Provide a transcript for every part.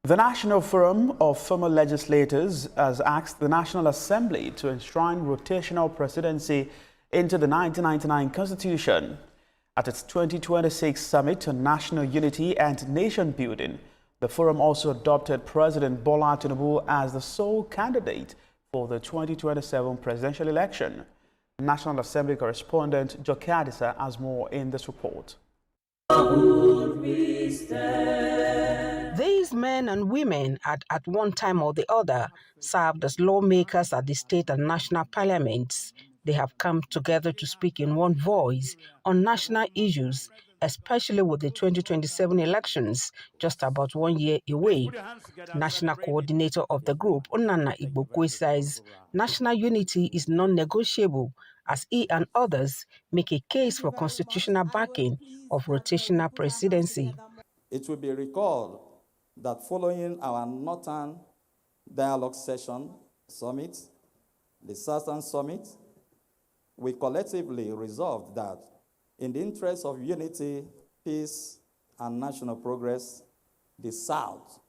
The National Forum of Former Legislators has asked the National Assembly to enshrine rotational presidency into the 1999 Constitution. At its 2026 Summit on National Unity and Nation Building, the forum also adopted President Bola Tinubu as the sole candidate for the 2027 presidential election. National Assembly correspondent Joke Adisa has more in this report. These men and women had at one time or the other served as lawmakers at the state and national parliaments. They have come together to speak in one voice on national issues, especially with the 2027 elections just about 1 year away. National coordinator of the group, Onana Igbokwe, says national unity is non-negotiable as he and others make a case for constitutional backing of rotational presidency. It will be recalled that following our Northern Dialogue Session Summit, the Southern Summit, we collectively resolved that in the interest of unity, peace, and national progress, the South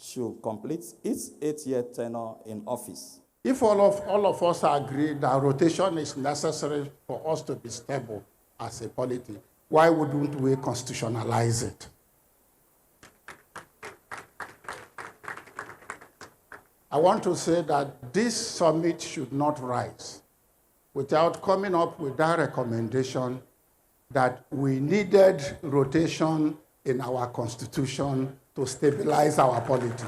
should complete its 8-year tenure in office. If all of us agree that rotation is necessary for us to be stable as a polity, why wouldn't we constitutionalize it? I want to say that this summit should not rise without coming up with that recommendation that we needed rotation in our constitution to stabilize our polity.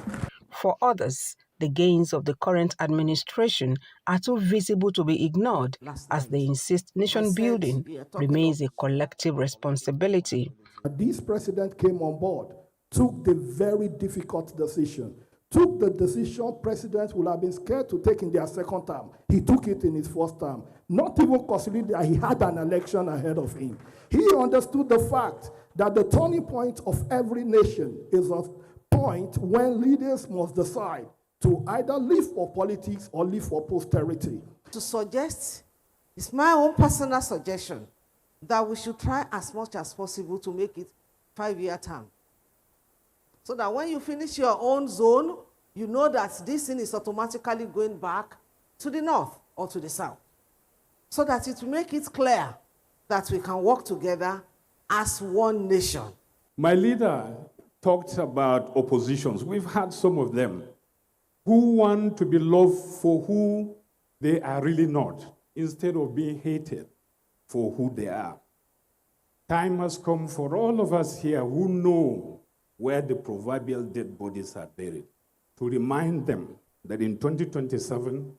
For others, the gains of the current administration are too visible to be ignored as they insist nation building remains a collective responsibility. This president came on board, took the very difficult decision, took the decision presidents would have been scared to take in their second term. He took it in his first term, not even considering that he had an election ahead of him. He understood the fact that the turning point of every nation is a point when leaders must decide to either live for politics or live for posterity. To suggest, it's my own personal suggestion, that we should try as much as possible to make it 5-year term. So that when you finish your own zone, you know that this thing is automatically going back to the north or to the south. So that it will make it clear that we can work together as one nation. My leader talked about oppositions. We've had some of them who want to be loved for who they are really not, instead of being hated for who they are. Time has come for all of us here who know where the proverbial dead bodies are buried, to remind them that in 2027,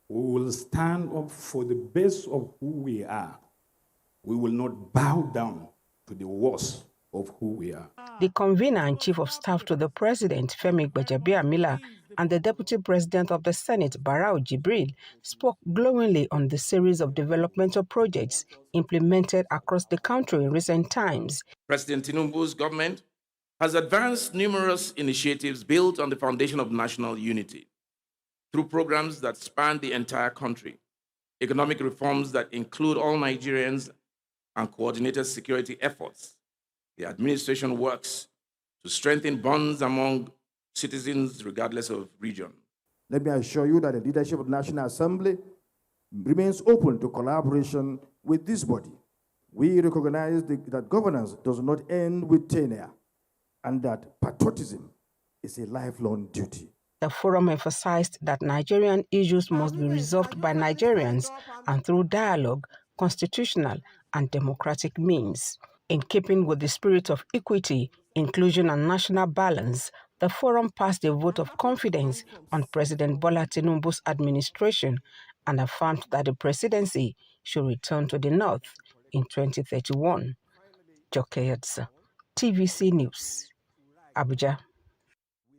we will stand up for the best of who we are. We will not bow down to the worst of who we are. The convener and chief of staff to the president, Femi Gbajabiamila, and the deputy president of the Senate, Barau Jibril, spoke glowingly on the series of developmental projects implemented across the country in recent times. President Tinubu's government has advanced numerous initiatives built on the foundation of national unity through programs that span the entire country, economic reforms that include all Nigerians, and coordinated security efforts. The administration works to strengthen bonds among citizens regardless of region. Let me assure you that the leadership of the National Assembly remains open to collaboration with this body. We recognize that governance does not end with tenure, and that patriotism is a lifelong duty. The forum emphasized that Nigerian issues must be resolved by Nigerians and through dialogue, constitutional and democratic means. In keeping with the spirit of equity, inclusion and national balance, the forum passed a vote of confidence on President Bola Tinubu's administration and affirmed that the presidency should return to the north in 2031. Joke Adisa, TVC News, Abuja.